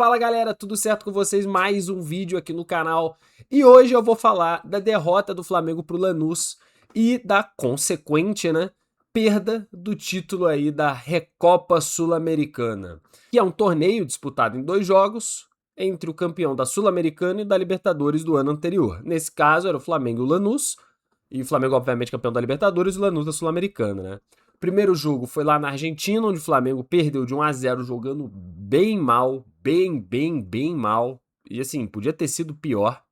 Fala galera, tudo certo com vocês? Mais um vídeo aqui no canal e hoje eu vou falar da derrota do Flamengo pro Lanús e da consequente, perda do título aí da Recopa Sul-Americana, que é um torneio disputado em 2 jogos entre o campeão da Sul-Americana e da Libertadores do ano anterior. Nesse caso era o Flamengo e o Lanús, e o Flamengo obviamente campeão da Libertadores e o Lanús da Sul-Americana, né? Primeiro jogo foi lá na Argentina, onde o Flamengo perdeu de 1-0 jogando bem mal, bem mal. E assim, podia ter sido pior.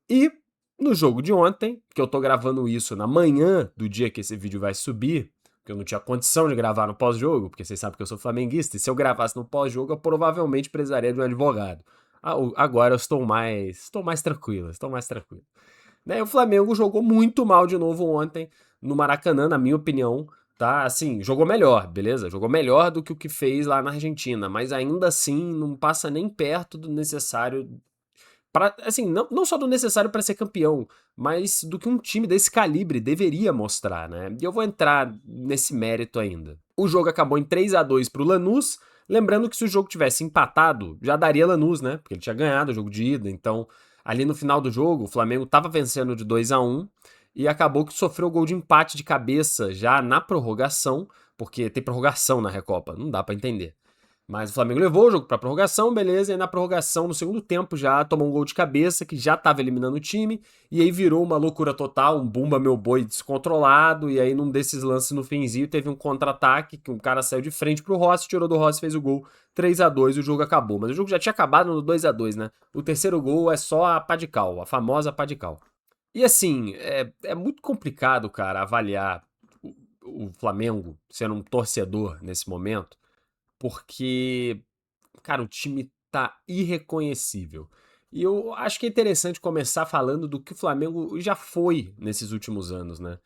E no jogo de ontem, que eu tô gravando isso na manhã do dia que esse vídeo vai subir, porque eu não tinha condição de gravar no pós-jogo, porque vocês sabem que eu sou flamenguista, e se eu gravasse no pós-jogo eu provavelmente precisaria de um advogado. Agora eu estou mais tranquilo, Né, o Flamengo jogou muito mal de novo ontem no Maracanã, na minha opinião, tá? Assim, jogou melhor, beleza? Jogou melhor do que o que fez lá na Argentina, mas ainda assim não passa nem perto do necessário para, assim, não só do necessário para ser campeão, mas do que um time desse calibre deveria mostrar, né? E eu vou entrar nesse mérito ainda. O jogo acabou em 3-2 pro Lanús, lembrando que se o jogo tivesse empatado, já daria Lanús, né? Porque ele tinha ganhado o jogo de ida, então ali no final do jogo, o Flamengo estava vencendo de 2-1 e acabou que sofreu o gol de empate de cabeça já na prorrogação, porque tem prorrogação na Recopa, não dá para entender. Mas o Flamengo levou o jogo pra prorrogação, beleza, e na prorrogação, no segundo tempo, já tomou um gol de cabeça, que já tava eliminando o time, e aí virou uma loucura total, um bumba meu boi descontrolado, e aí num desses lances no finzinho teve um contra-ataque, que um cara saiu de frente pro Rossi, tirou do Rossi, fez o gol, 3-2 e o jogo acabou. Mas o jogo já tinha acabado no 2-2, né? O terceiro gol é só a pá de cal, a famosa pá de cal. E assim, é muito complicado, cara, avaliar o Flamengo sendo um torcedor nesse momento, porque, cara, o time tá irreconhecível. E eu acho que é interessante começar falando do que o Flamengo já foi nesses últimos anos, né?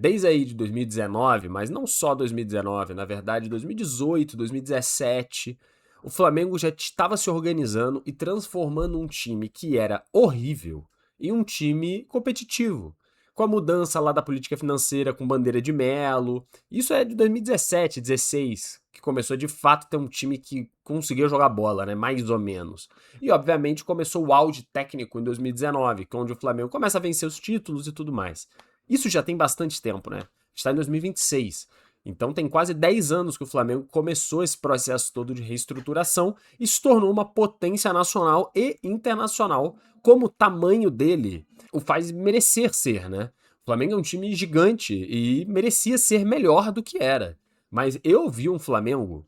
Desde aí de 2019, mas não só 2019, na verdade 2018, 2017, o Flamengo já estava se organizando e transformando um time que era horrível em um time competitivo. Com a mudança lá da política financeira com bandeira de Melo, isso é de 2017, 16, que começou de fato a ter um time que conseguia jogar bola, né? Mais ou menos. E obviamente começou o auge técnico em 2019, que é onde o Flamengo começa a vencer os títulos e tudo mais. Isso já tem bastante tempo, né? Está em 2026. Então tem quase 10 anos que o Flamengo começou esse processo todo de reestruturação e se tornou uma potência nacional e internacional, como o tamanho dele o faz merecer ser, né? O Flamengo é um time gigante e merecia ser melhor do que era. Mas eu vi um Flamengo,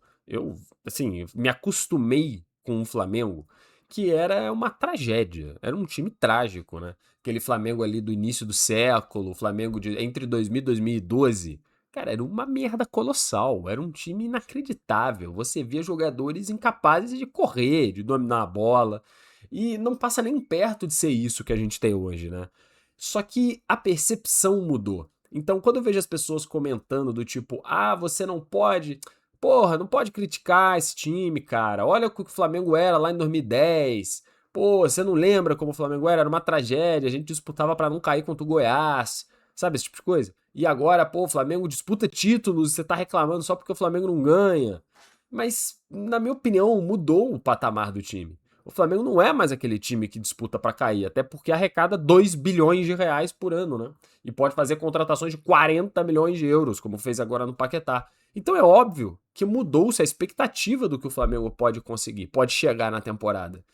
assim, me acostumei com um Flamengo que era uma tragédia, era um time trágico, né? Aquele Flamengo ali do início do século, o Flamengo entre 2000 e 2012, cara, era uma merda colossal, era um time inacreditável. Você via jogadores incapazes de correr, de dominar a bola, e não passa nem perto de ser isso que a gente tem hoje, né? Só que a percepção mudou. Então, quando eu vejo as pessoas comentando do tipo, ah, você não pode, porra, não pode criticar esse time, cara. Olha o que o Flamengo era lá em 2010. Pô, você não lembra como o Flamengo era? Era uma tragédia, a gente disputava pra não cair contra o Goiás. Sabe esse tipo de coisa? E agora, pô, o Flamengo disputa títulos e você tá reclamando só porque o Flamengo não ganha. Mas, na minha opinião, mudou o patamar do time. O Flamengo não é mais aquele time que disputa pra cair, até porque arrecada 2 bilhões de reais por ano, né? E pode fazer contratações de 40 milhões de euros, como fez agora no Paquetá. Então é óbvio que mudou-se a expectativa do que o Flamengo pode conseguir, pode chegar na temporada.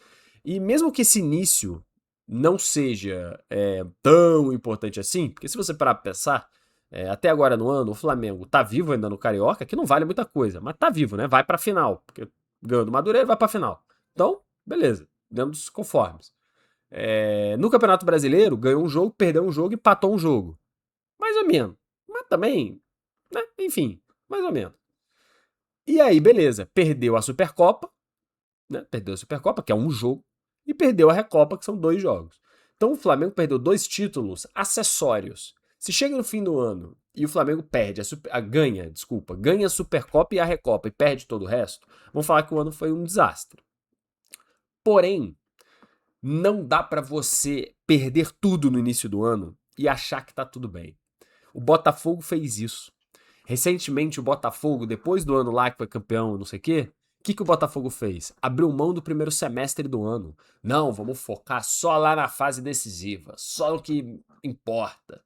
E mesmo que esse início não seja tão importante assim, porque se você parar pra pensar, até agora no ano, o Flamengo tá vivo ainda no Carioca, que não vale muita coisa, mas tá vivo, né? Vai pra final, porque ganhou do Madureira, vai pra final. Então, beleza, dentro dos conformes. No Campeonato Brasileiro, ganhou um jogo, perdeu um jogo e empatou um jogo. Mais ou menos. Mas também, né? Enfim, mais ou menos. E aí, beleza, perdeu a Supercopa, né? Perdeu a Supercopa, que é um jogo, e perdeu a Recopa, que são 2 jogos. Então o Flamengo perdeu 2 títulos acessórios. Se chega no fim do ano e o Flamengo perde ganha a Supercopa e a Recopa e perde todo o resto, vamos falar que o ano foi um desastre. Porém, não dá pra você perder tudo no início do ano e achar que tá tudo bem. O Botafogo fez isso. Recentemente o Botafogo, depois do ano lá que foi campeão, não sei o quê, que o Botafogo fez? Abriu mão do primeiro semestre do ano. Não, vamos focar só lá na fase decisiva, só no que importa.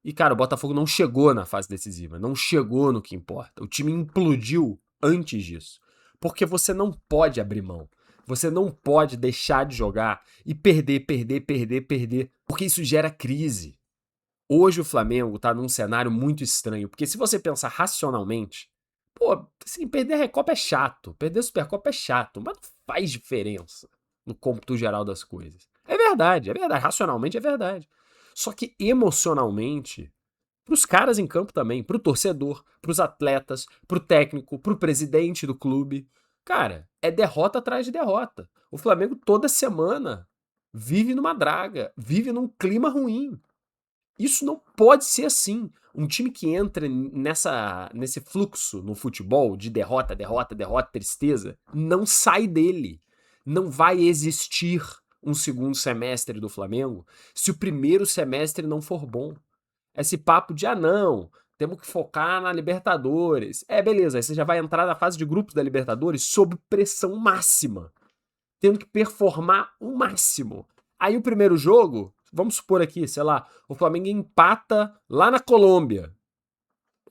E, cara, o Botafogo não chegou na fase decisiva, não chegou no que importa. O time implodiu antes disso. Porque você não pode abrir mão. Você não pode deixar de jogar e perder, porque isso gera crise. Hoje o Flamengo tá num cenário muito estranho, porque se você pensar racionalmente, pô, assim, perder a Recopa é chato, perder a Supercopa é chato, mas não faz diferença no cômputo geral das coisas. É verdade, racionalmente é verdade. Só que emocionalmente, pros caras em campo também, pro torcedor, pros atletas, pro técnico, pro presidente do clube, cara, é derrota atrás de derrota. O Flamengo toda semana vive numa draga, vive num clima ruim. Isso não pode ser assim. Um time que entra nesse fluxo no futebol de derrota, tristeza, não sai dele. Não vai existir um segundo semestre do Flamengo se o primeiro semestre não for bom. Esse papo de, não, temos que focar na Libertadores. Beleza, aí você já vai entrar na fase de grupos da Libertadores sob pressão máxima, tendo que performar o máximo. Aí o primeiro jogo, vamos supor aqui, sei lá, o Flamengo empata lá na Colômbia.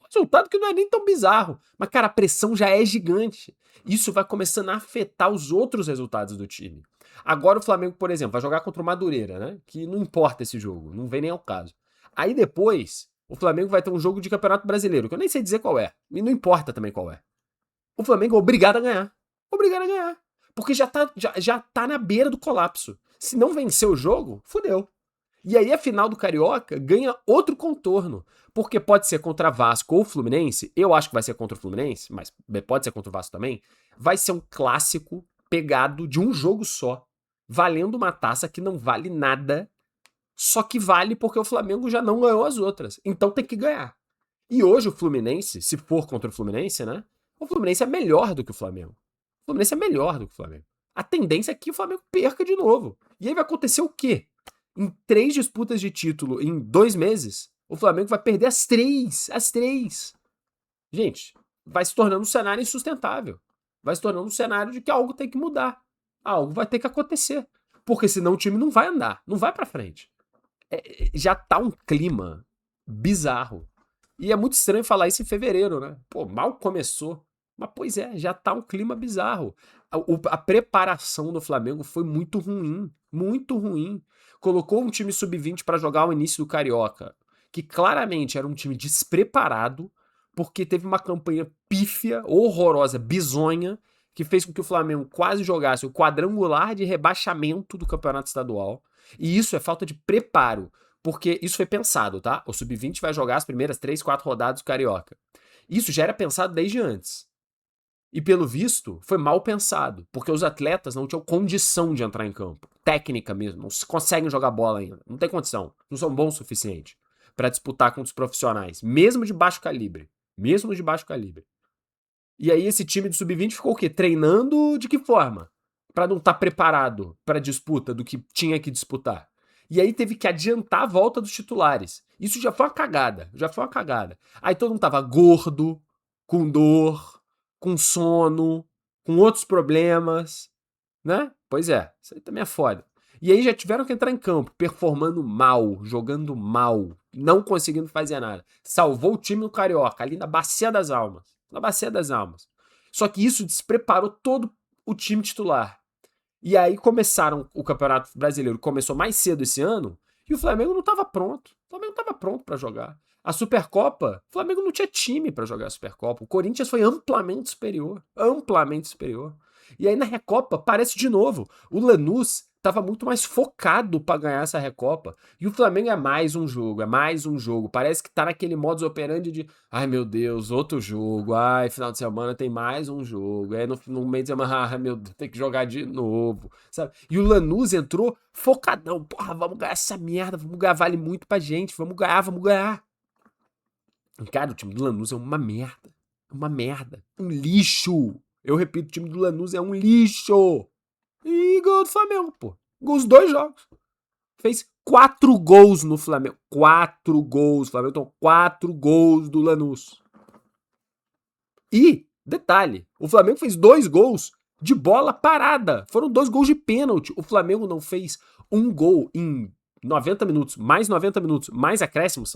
Resultado que não é nem tão bizarro. Mas, cara, a pressão já é gigante. Isso vai começando a afetar os outros resultados do time. Agora o Flamengo, por exemplo, vai jogar contra o Madureira, né? Que não importa esse jogo, não vem nem ao caso. Aí depois, o Flamengo vai ter um jogo de Campeonato Brasileiro, que eu nem sei dizer qual é. E não importa também qual é. O Flamengo é obrigado a ganhar. Obrigado a ganhar. Porque já tá na beira do colapso. Se não vencer o jogo, fudeu. E aí a final do Carioca ganha outro contorno. Porque pode ser contra Vasco ou Fluminense. Eu acho que vai ser contra o Fluminense, mas pode ser contra o Vasco também. Vai ser um clássico pegado de um jogo só. Valendo uma taça que não vale nada. Só que vale porque o Flamengo já não ganhou as outras. Então tem que ganhar. E hoje o Fluminense, se for contra o Fluminense, né? O Fluminense é melhor do que o Flamengo. O Fluminense é melhor do que o Flamengo. A tendência é que o Flamengo perca de novo. E aí vai acontecer o quê? Em 3 disputas de título em 2 meses, o Flamengo vai perder as 3. As 3. Gente, vai se tornando um cenário insustentável. Vai se tornando um cenário de que algo tem que mudar. Algo vai ter que acontecer. Porque senão o time não vai andar, não vai pra frente. Já tá um clima bizarro. E é muito estranho falar isso em fevereiro, né? Pô, mal começou. Mas, pois é, já tá um clima bizarro. A preparação do Flamengo foi muito ruim. Muito ruim. Colocou um time sub-20 pra jogar o início do Carioca, que claramente era um time despreparado, porque teve uma campanha pífia, horrorosa, bizonha, que fez com que o Flamengo quase jogasse o quadrangular de rebaixamento do Campeonato Estadual. E isso é falta de preparo. Porque isso foi pensado, tá? O Sub-20 vai jogar as primeiras 3, 4 rodadas do Carioca. Isso já era pensado desde antes. E pelo visto, foi mal pensado, porque os atletas não tinham condição de entrar em campo. Técnica mesmo, não conseguem jogar bola ainda. Não tem condição, não são bons o suficiente para disputar com os profissionais, mesmo de baixo calibre. Mesmo de baixo calibre. E aí esse time do Sub-20 ficou o quê? Treinando de que forma? Para não estar preparado para a disputa do que tinha que disputar. E aí teve que adiantar a volta dos titulares. Isso já foi uma cagada, já foi uma cagada. Aí todo mundo tava gordo, com dor, com sono, com outros problemas, né? Pois é, isso aí também é foda. E aí já tiveram que entrar em campo, performando mal, jogando mal, não conseguindo fazer nada. Salvou o time no Carioca, ali na Bacia das Almas. Na Bacia das Almas. Só que isso despreparou todo o time titular. E aí começaram, o Campeonato Brasileiro começou mais cedo esse ano, e o Flamengo não estava pronto. O Flamengo não estava pronto para jogar. A Supercopa, o Flamengo não tinha time para jogar a Supercopa. O Corinthians foi amplamente superior. Amplamente superior. E aí na Recopa, parece de novo. O Lanús estava muito mais focado para ganhar essa Recopa. E o Flamengo é mais um jogo, é mais um jogo. Parece que tá naquele modus operandi de, ai meu Deus, outro jogo. Ai, final de semana tem mais um jogo. Aí no meio de semana, ai meu Deus, tem que jogar de novo, sabe? E o Lanús entrou focadão. Porra, vamos ganhar essa merda, vamos ganhar, vale muito pra gente. Vamos ganhar, vamos ganhar. Cara, o time do Lanús é uma merda. Uma merda. Um lixo. Eu repito, o time do Lanús é um lixo. E ganhou do Flamengo, pô. Ganhou os 2 jogos. Fez 4 gols no Flamengo. 4 gols. O Flamengo tomou 4 gols do Lanús. E Detalhe, o Flamengo fez 2 gols de bola parada. Foram 2 gols de pênalti. O Flamengo não fez um gol em 90 minutos, mais acréscimos,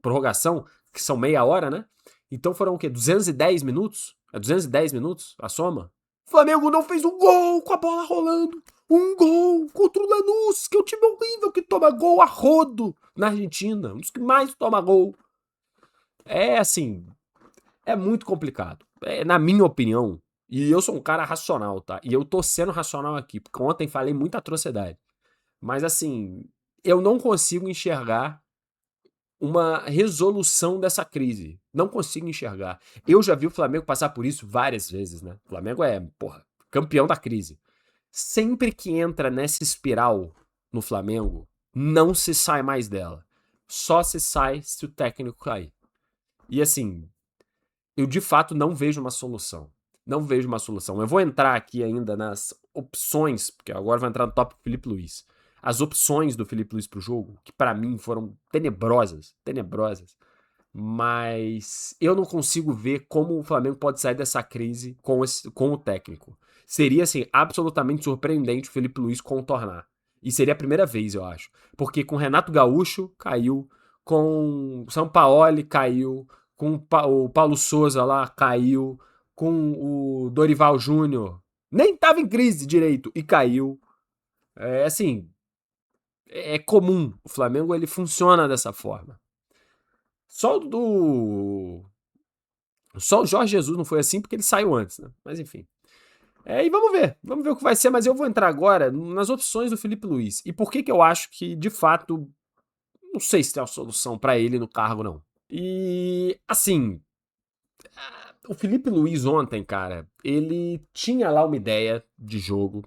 prorrogação, que são meia hora, né? Então foram o quê? 210 minutos? É 210 minutos a soma? O Flamengo não fez um gol com a bola rolando. Um gol contra o Lanús, que é um time horrível que toma gol a rodo na Argentina. Um dos que mais toma gol. É assim, é muito complicado. Na minha opinião, e eu sou um cara racional, tá? E eu tô sendo racional aqui, porque ontem falei muita atrocidade. Mas assim, eu não consigo enxergar uma resolução dessa crise. Não consigo enxergar. Eu já vi o Flamengo passar por isso várias vezes, né? O Flamengo é, campeão da crise. Sempre que entra nessa espiral no Flamengo, não se sai mais dela. Só se sai se o técnico cair. E assim, eu de fato não vejo uma solução. Não vejo uma solução. Eu vou entrar aqui ainda nas opções, porque agora vai entrar no tópico Felipe Luiz. As opções do Felipe Luiz pro jogo, que pra mim foram tenebrosas, mas eu não consigo ver como o Flamengo pode sair dessa crise com o técnico. Seria, assim, absolutamente surpreendente o Felipe Luiz contornar. E seria a primeira vez, eu acho. Porque com Renato Gaúcho, caiu. Com Sampaoli, caiu. Com o Paulo Souza lá, caiu. Com o Dorival Júnior, nem tava em crise direito e caiu. É assim, é comum. O Flamengo, ele funciona dessa forma. Só o Jorge Jesus não foi assim porque ele saiu antes, né? Mas enfim. E vamos ver o que vai ser, mas eu vou entrar agora nas opções do Felipe Luiz. E por que eu acho que, de fato, não sei se tem uma solução pra ele no cargo, não. E, assim, o Felipe Luiz ontem, cara, ele tinha lá uma ideia de jogo.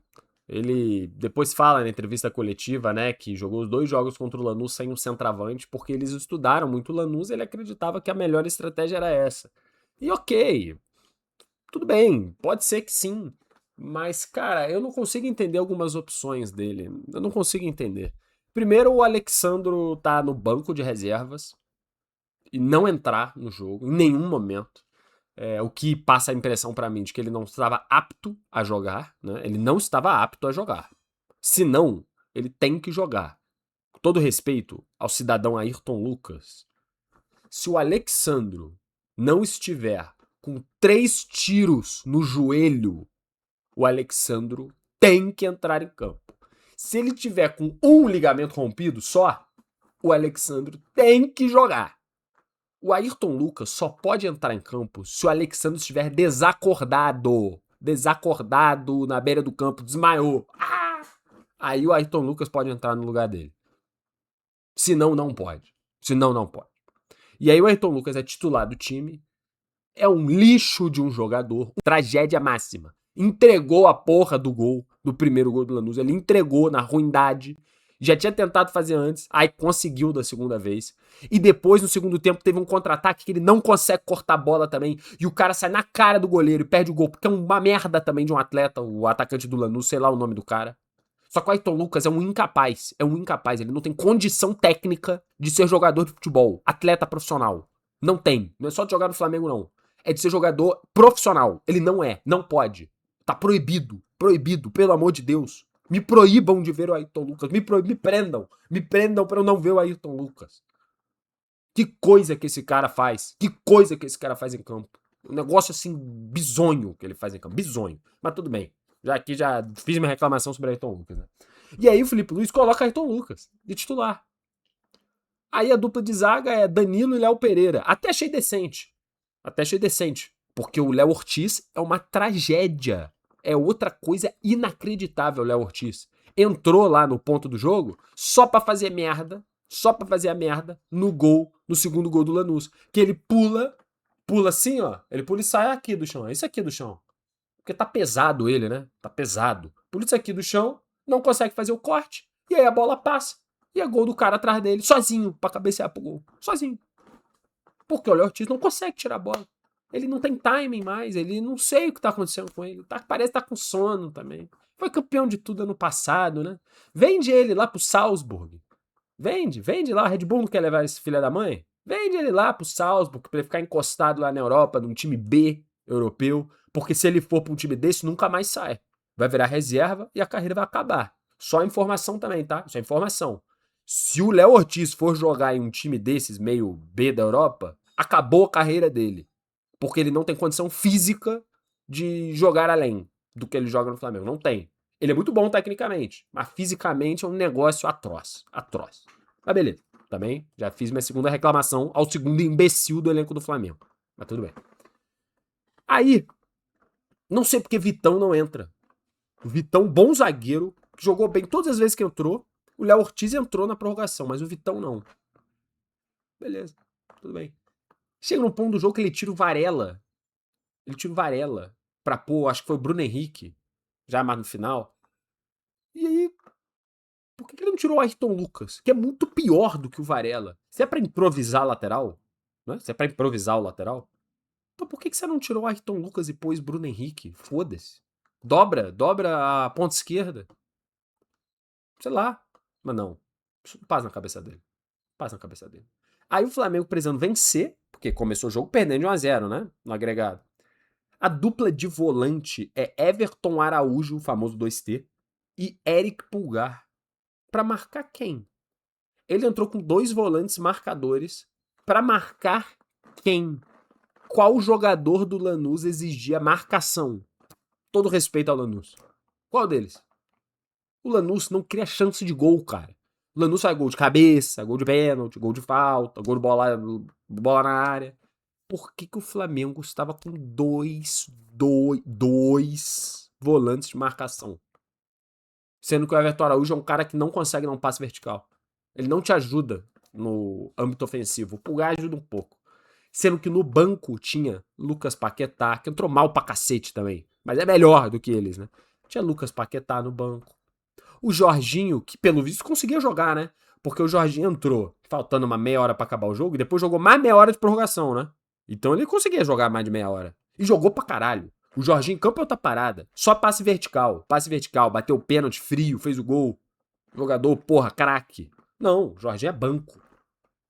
Ele depois fala na entrevista coletiva, né, que jogou os 2 jogos contra o Lanús sem um centroavante, porque eles estudaram muito o Lanús e ele acreditava que a melhor estratégia era essa. E ok, tudo bem, pode ser que sim. Mas, cara, eu não consigo entender algumas opções dele. Eu não consigo entender. Primeiro, o Alexandro tá no banco de reservas e não entrar no jogo em nenhum momento. O que passa a impressão pra mim de que ele não estava apto a jogar, né? Ele não estava apto a jogar. Se não, ele tem que jogar. Com todo respeito ao cidadão Ayrton Lucas, se o Alexandro não estiver com 3 tiros no joelho, o Alexandro tem que entrar em campo. Se ele tiver com um ligamento rompido só, o Alexandro tem que jogar. O Ayrton Lucas só pode entrar em campo se o Alexandro estiver desacordado. Desacordado na beira do campo, desmaiou. Aí o Ayrton Lucas pode entrar no lugar dele. Senão, não pode. E aí o Ayrton Lucas é titular do time. É um lixo de um jogador. Tragédia máxima. Entregou a porra do gol, do primeiro gol do Lanús. Ele entregou na ruindade. Já tinha tentado fazer antes, aí conseguiu da segunda vez. E depois, no segundo tempo, teve um contra-ataque que ele não consegue cortar a bola também. E o cara sai na cara do goleiro e perde o gol, porque é uma merda também de um atleta, o atacante do Lanús, sei lá o nome do cara. Só que o Ayrton Lucas é um incapaz. Ele não tem condição técnica de ser jogador de futebol, atleta profissional. Não tem. Não é só de jogar no Flamengo, não. É de ser jogador profissional. Ele não é, não pode. Tá proibido, pelo amor de Deus. Me proíbam de ver o Ayrton Lucas. Me prendam. Me prendam pra eu não ver o Ayrton Lucas. Que coisa que esse cara faz. Em campo. Um negócio assim, bizonho que ele faz em campo. Bizonho. Mas tudo bem. Já fiz minha reclamação sobre o Ayrton Lucas, né? E aí o Felipe Luiz coloca Ayrton Lucas de titular. Aí a dupla de zaga é Danilo e Léo Pereira. Até achei decente. Porque o Léo Ortiz é uma tragédia. É outra coisa inacreditável, o Léo Ortiz. Entrou lá no ponto do jogo só pra fazer merda. No gol, no segundo gol do Lanús. Que ele pula assim, ó. Ele pula e sai aqui do chão. É isso aqui do chão. Porque tá pesado ele, né? Tá pesado. Pula isso aqui do chão, não consegue fazer o corte. E aí a bola passa. E é gol do cara atrás dele, sozinho, pra cabecear pro gol. Sozinho. Porque o Léo Ortiz não consegue tirar a bola. Ele não tem timing mais, ele não sei o que tá acontecendo com ele. Parece que tá com sono também. Foi campeão de tudo ano passado, né? Vende ele lá pro Salzburg. Vende lá. A Red Bull não quer levar esse filho da mãe? Vende ele lá pro Salzburg pra ele ficar encostado lá na Europa, num time B. europeu, porque se ele for para um time desse, nunca mais sai. Vai virar reserva e a carreira vai acabar. Só informação também, tá? Isso é informação. Se o Léo Ortiz for jogar em um time desses, meio B da Europa, acabou a carreira dele. Porque ele não tem condição física de jogar além do que ele joga no Flamengo. Não tem. Ele é muito bom tecnicamente, mas fisicamente é um negócio atroz. Atroz. Mas beleza. Também já fiz minha segunda reclamação ao segundo imbecil do elenco do Flamengo. Mas tudo bem. Aí, não sei porque Vitão não entra. O Vitão, bom zagueiro, que jogou bem todas as vezes que entrou. O Léo Ortiz entrou na prorrogação, mas o Vitão não. Beleza, tudo bem. Chega no ponto do jogo que ele tira o Varela. Ele tira o Varela pra pôr, acho que foi o Bruno Henrique, já mais no final. E aí, por que ele não tirou o Ayrton Lucas? Que é muito pior do que o Varela. Se é pra improvisar a lateral, né? Se é pra improvisar o lateral, então por que você não tirou o Ayrton Lucas e pôs Bruno Henrique? Foda-se. Dobra a ponta esquerda. Sei lá. Mas não. Paz na cabeça dele. Paz na cabeça dele. Aí o Flamengo precisando vencer, porque começou o jogo perdendo de 1-0, né? No agregado. A dupla de volante é Everton Araújo, o famoso 2T, e Eric Pulgar. Pra marcar quem? Ele entrou com 2 volantes marcadores pra marcar quem? Qual jogador do Lanús exigia marcação? Todo respeito ao Lanús. Qual deles? O Lanús não cria chance de gol, cara. O Lanús faz gol de cabeça, gol de pênalti, gol de falta, gol de bola na área. Por que o Flamengo estava com dois volantes de marcação? Sendo que o Everton Araújo é um cara que não consegue dar um passe vertical. Ele não te ajuda no âmbito ofensivo. O Pulgar ajuda um pouco. Sendo que no banco tinha Lucas Paquetá, que entrou mal pra cacete também. Mas é melhor do que eles, né? Tinha Lucas Paquetá no banco. O Jorginho, que pelo visto conseguia jogar, né? Porque o Jorginho entrou faltando uma meia hora pra acabar o jogo e depois jogou mais meia hora de prorrogação, né? Então ele conseguia jogar mais de meia hora. E jogou pra caralho. O Jorginho em campo é outra parada. Só passe vertical. Passe vertical. Bateu o pênalti frio, fez o gol. Jogador, porra, craque. Não, o Jorginho é banco.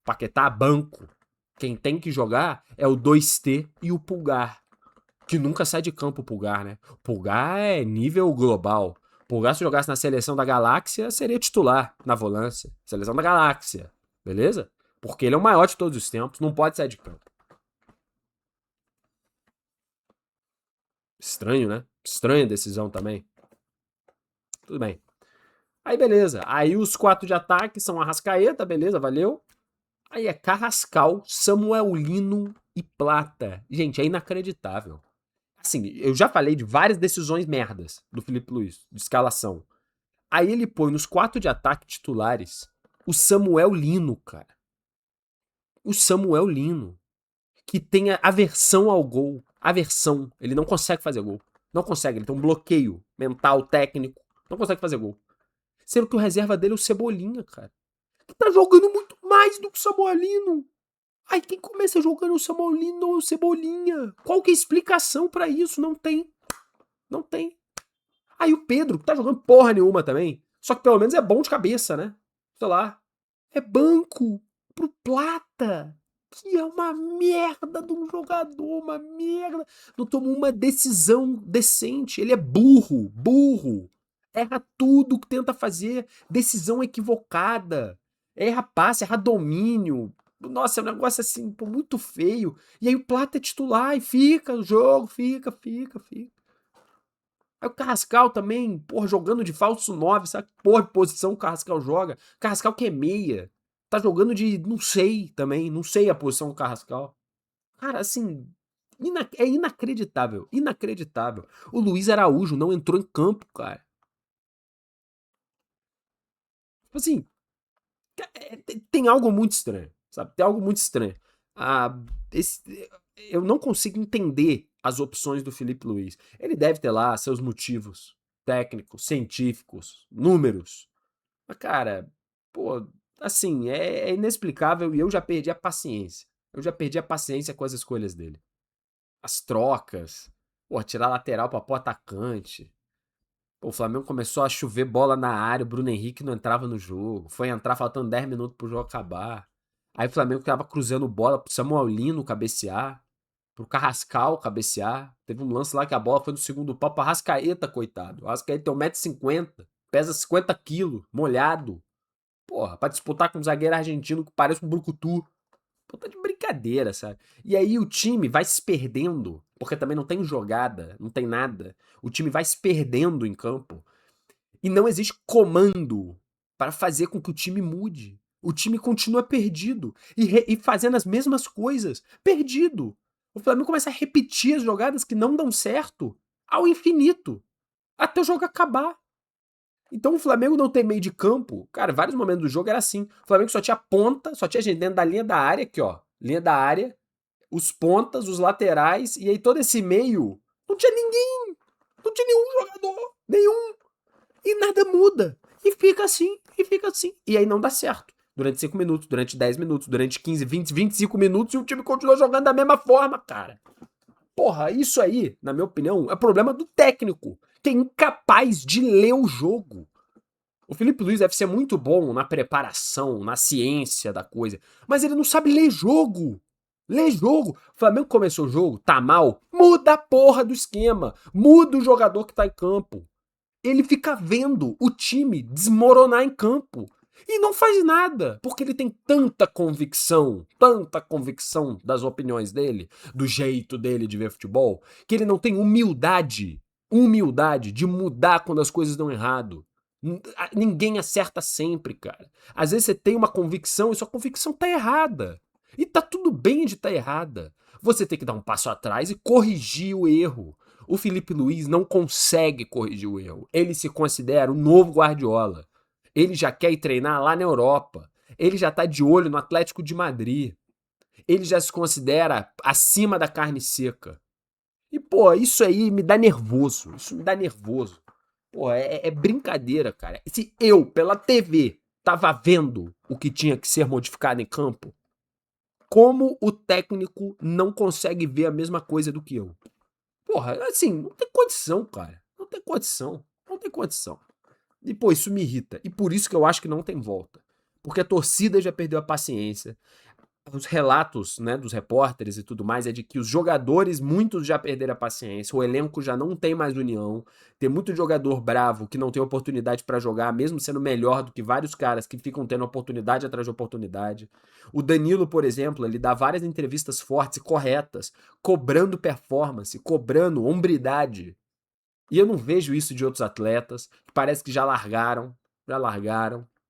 Paquetá, banco. Quem tem que jogar é o 2T e o Pulgar. Que nunca sai de campo o Pulgar, né? O Pulgar é nível global. O Pulgar, se jogasse na seleção da galáxia, seria titular na volância. Seleção da galáxia. Beleza? Porque ele é o maior de todos os tempos. Não pode sair de campo. Estranho, né? Estranha decisão também. Tudo bem. Aí, beleza. Aí os 4 de ataque são Arrascaeta, beleza, valeu. Aí é Carrascal, Samuel Lino e Plata. Gente, é inacreditável. Assim, eu já falei de várias decisões merdas do Felipe Luiz, de escalação. Aí ele põe nos 4 de ataque titulares o Samuel Lino, cara. O Samuel Lino, que tem a aversão ao gol. Aversão. Ele não consegue fazer gol. Não consegue, ele tem um bloqueio mental, técnico. Não consegue fazer gol. Sendo que o reserva dele é o Cebolinha, cara. Que tá jogando muito mais do que o Samuel Lino. Aí quem começa jogando o Samuel Lino ou o Cebolinha? Qual que é a explicação pra isso? Não tem. Não tem. Aí o Pedro, que tá jogando porra nenhuma também. Só que pelo menos é bom de cabeça, né? Sei lá. É banco pro Plata. Que é uma merda de um jogador, uma merda. Não tomou uma decisão decente. Ele é burro, burro. Erra tudo que tenta fazer. Decisão equivocada. Erra passe, erra domínio. Nossa, é um negócio assim, pô, muito feio. E aí o Plata é titular e fica no jogo, fica. Aí o Carrascal também, porra, jogando de falso 9, sabe que porra de posição o Carrascal joga? Carrascal que é meia. Tá jogando de, não sei também, não sei a posição do Carrascal. Cara, assim, é inacreditável, inacreditável. O Luiz Araújo não entrou em campo, cara. Tipo assim, tem algo muito estranho, sabe? Tem algo muito estranho. Ah, eu não consigo entender as opções do Felipe Luiz. Ele deve ter lá seus motivos técnicos, científicos, números. Mas, cara, pô, assim, é inexplicável e eu já perdi a paciência. Eu já perdi a paciência com as escolhas dele. As trocas, pô, tirar lateral pra pôr atacante. Pô, o Flamengo começou a chover bola na área, o Bruno Henrique não entrava no jogo. Foi entrar faltando 10 minutos pro jogo acabar. Aí o Flamengo tava cruzando bola pro Samuel Lino cabecear. pro Carrascal cabecear. Teve um lance lá que a bola foi no segundo pau pro Arrascaeta, coitado. O Arrascaeta tem 1,50 m, pesa 50 kg, molhado. Porra, pra disputar com um zagueiro argentino que parece um brucutu. Pô, tá de brincadeira, sabe? E aí o time vai se perdendo, porque também não tem jogada, não tem nada. O time vai se perdendo em campo. E não existe comando para fazer com que o time mude. O time continua perdido e fazendo as mesmas coisas, perdido. O Flamengo começa a repetir as jogadas que não dão certo ao infinito, até o jogo acabar. Então o Flamengo não tem meio de campo. Cara, vários momentos do jogo era assim. O Flamengo só tinha ponta, só tinha gente dentro da linha da área, aqui ó. Linha da área, os pontas, os laterais, e aí todo esse meio não tinha ninguém. Não tinha nenhum jogador. Nenhum. E nada muda. E fica assim, e fica assim. E aí não dá certo. Durante 5 minutos, durante 10 minutos, durante 15, 20, 25 minutos e o time continua jogando da mesma forma, cara. Porra, isso aí, na minha opinião, é problema do técnico, que é incapaz de ler o jogo. O Felipe Luiz deve ser muito bom na preparação, na ciência da coisa, mas ele não sabe ler jogo. Ler jogo. O Flamengo começou o jogo, tá mal, muda a porra do esquema. Muda o jogador que tá em campo. Ele fica vendo o time desmoronar em campo. E não faz nada, porque ele tem tanta convicção das opiniões dele, do jeito dele de ver futebol, que ele não tem humildade de mudar quando as coisas dão errado. Ninguém acerta sempre, cara. Às vezes você tem uma convicção e sua convicção tá errada. E tá tudo bem de estar errada. Você tem que dar um passo atrás e corrigir o erro. O Felipe Luiz não consegue corrigir o erro. Ele se considera o novo Guardiola. Ele já quer ir treinar lá na Europa. Ele já tá de olho no Atlético de Madrid. Ele já se considera acima da carne seca. E, pô, isso aí me dá nervoso. Isso me dá nervoso. Pô, é brincadeira, cara. Se eu, pela TV, tava vendo o que tinha que ser modificado em campo, como o técnico não consegue ver a mesma coisa do que eu? Porra, assim, não tem condição, cara. Não tem condição. Não tem condição. E, pô, isso me irrita. E por isso que eu acho que não tem volta. Porque a torcida já perdeu a paciência. Os relatos, né, dos repórteres e tudo mais é de que os jogadores, muitos já perderam a paciência, o elenco já não tem mais união, tem muito jogador bravo que não tem oportunidade pra jogar, mesmo sendo melhor do que vários caras que ficam tendo oportunidade atrás de oportunidade. O Danilo, por exemplo, ele dá várias entrevistas fortes e corretas, cobrando performance, cobrando hombridade. E eu não vejo isso de outros atletas, que parece que já largaram,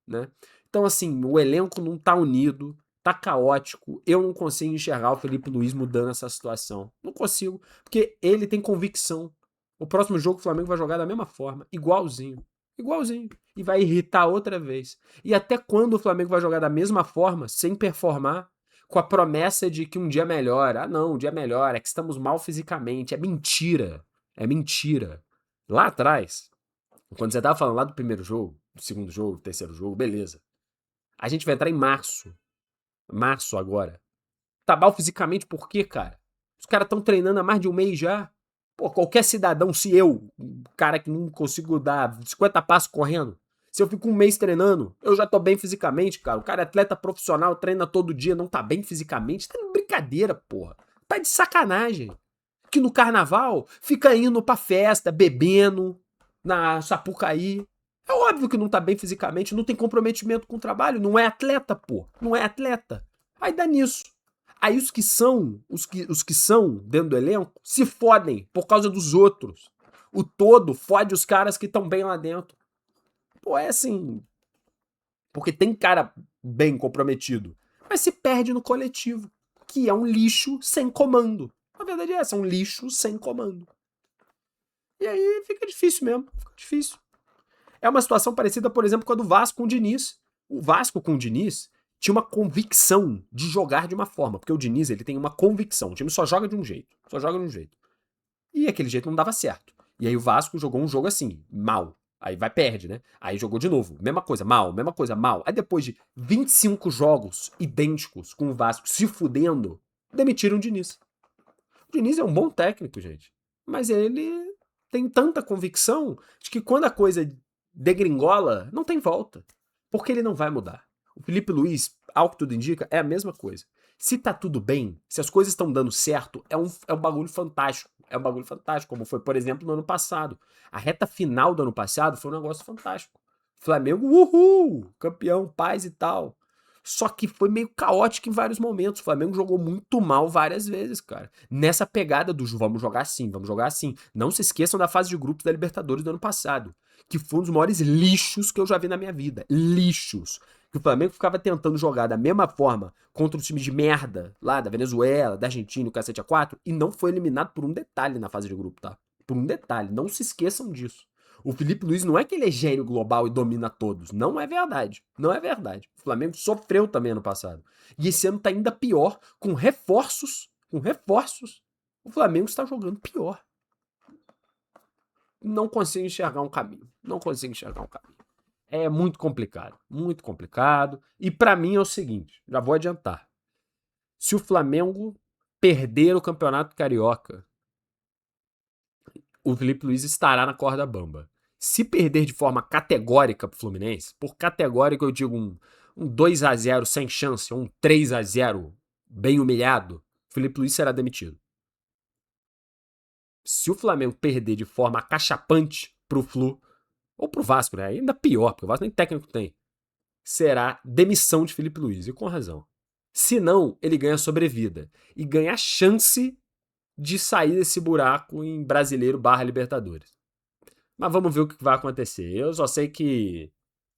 né? Então, assim, o elenco não tá unido, tá caótico. Eu não consigo enxergar o Felipe Luiz mudando essa situação. Não consigo, porque ele tem convicção. O próximo jogo o Flamengo vai jogar da mesma forma, igualzinho. Igualzinho. E vai irritar outra vez. E até quando o Flamengo vai jogar da mesma forma, sem performar, com a promessa de que um dia melhora? Ah, não, um dia melhora, é que estamos mal fisicamente. É mentira. É mentira. Lá atrás, quando você tava falando lá do primeiro jogo, do segundo jogo, do terceiro jogo, beleza. A gente vai entrar em março. Março agora. Tá mal fisicamente por quê, cara? Os caras estão treinando há mais de um mês já. Pô, qualquer cidadão, se eu, um cara que não consigo dar 50 passos correndo, se eu fico um mês treinando, eu já tô bem fisicamente, cara. O cara é atleta profissional, treina todo dia, não tá bem fisicamente. Tá de brincadeira, porra. Tá de sacanagem. Que no carnaval fica indo pra festa, bebendo, na Sapucaí. É óbvio que não tá bem fisicamente, não tem comprometimento com o trabalho, não é atleta, pô. Não é atleta. Aí dá nisso. Aí os que são dentro do elenco se fodem por causa dos outros. O todo fode os caras que estão bem lá dentro. Pô, é assim. Porque tem cara bem comprometido, mas se perde no coletivo, que é um lixo sem comando. A verdade é essa, é um lixo sem comando. E aí fica difícil mesmo, fica difícil. É uma situação parecida, por exemplo, com a do Vasco com o Diniz. O Vasco com o Diniz tinha uma convicção de jogar de uma forma, porque o Diniz ele tem uma convicção, o time só joga de um jeito, só joga de um jeito. E aquele jeito não dava certo. E aí o Vasco jogou um jogo assim, mal. Aí vai, perde, né? Aí jogou de novo, mesma coisa, mal, mesma coisa, mal. Aí depois de 25 jogos idênticos com o Vasco se fudendo, demitiram o Diniz. O Diniz é um bom técnico, gente. Mas ele tem tanta convicção de que quando a coisa degringola, não tem volta. Porque ele não vai mudar. O Felipe Luiz, ao que tudo indica, é a mesma coisa. Se tá tudo bem, se as coisas estão dando certo, é um bagulho fantástico. É um bagulho fantástico, como foi, por exemplo, no ano passado. A reta final do ano passado foi um negócio fantástico. Flamengo, uhul! Campeão, paz e tal. Só que foi meio caótico em vários momentos. O Flamengo jogou muito mal várias vezes, cara. Nessa pegada do vamos jogar assim, vamos jogar assim. Não se esqueçam da fase de grupos da Libertadores do ano passado, que foi um dos maiores lixos que eu já vi na minha vida. Lixos. Que o Flamengo ficava tentando jogar da mesma forma contra os times de merda lá da Venezuela, da Argentina, o cacete A4, e não foi eliminado por um detalhe na fase de grupo, tá? Por um detalhe. Não se esqueçam disso. O Felipe Luiz não é que ele é gênio global e domina todos. Não é verdade. Não é verdade. O Flamengo sofreu também ano passado. E esse ano tá ainda pior, com reforços. Com reforços. O Flamengo está jogando pior. Não consigo enxergar um caminho. Não consigo enxergar um caminho. É muito complicado. Muito complicado. E pra mim é o seguinte, já vou adiantar. Se o Flamengo perder o Campeonato Carioca, o Felipe Luiz estará na corda bamba. Se perder de forma categórica pro Fluminense, por categórico eu digo um 2-0 sem chance, ou um 3-0 bem humilhado, o Felipe Luiz será demitido. Se o Flamengo perder de forma acachapante pro Flu, ou pro Vasco, né? Ainda pior, porque o Vasco nem técnico tem, será demissão de Felipe Luiz, e com razão. Se não, ele ganha sobrevida e ganha a chance de sair desse buraco em Brasileiro / Libertadores. Mas vamos ver o que vai acontecer. Eu só sei que,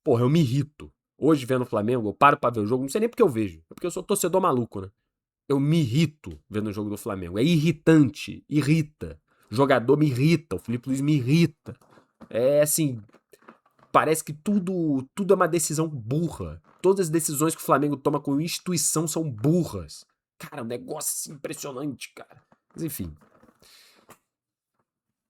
porra, eu me irrito. Hoje, vendo o Flamengo, eu paro pra ver o jogo, não sei nem porque eu vejo. É porque eu sou torcedor maluco, né? Eu me irrito vendo o jogo do Flamengo. É irritante, irrita. O jogador me irrita, o Felipe Luiz me irrita. É assim, parece que tudo é uma decisão burra. Todas as decisões que o Flamengo toma com instituição são burras. Cara, um negócio assim, impressionante, cara. Mas enfim.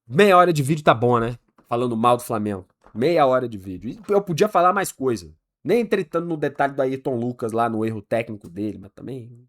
Meia hora de vídeo tá bom, né? Falando mal do Flamengo. Meia hora de vídeo. E eu podia falar mais coisa. Nem entretando no detalhe do Ayrton Lucas lá, no erro técnico dele, mas também,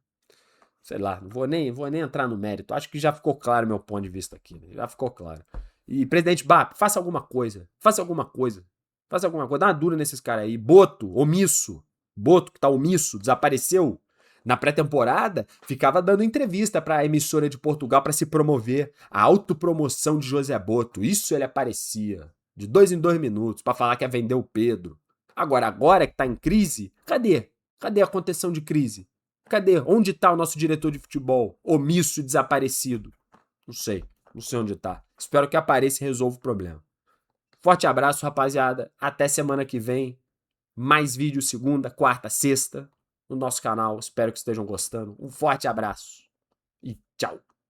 sei lá, não vou nem entrar no mérito. Acho que já ficou claro meu ponto de vista aqui, né? Já ficou claro. E, presidente Bap, faça alguma coisa. Faça alguma coisa. Faça alguma coisa. Dá uma dura nesses caras aí. Boto, omisso. Boto, que tá omisso, desapareceu. Na pré-temporada, ficava dando entrevista pra emissora de Portugal pra se promover. A autopromoção de José Boto. Isso ele aparecia. De 2 em 2 minutos, pra falar que ia vender o Pedro. Agora que tá em crise, cadê? Cadê a contenção de crise? Cadê? Onde tá o nosso diretor de futebol? Omisso e desaparecido. Não sei. Não sei onde tá. Espero que apareça e resolva o problema. Forte abraço, rapaziada. Até semana que vem. Mais vídeo segunda, quarta, sexta no nosso canal. Espero que estejam gostando. Um forte abraço e tchau.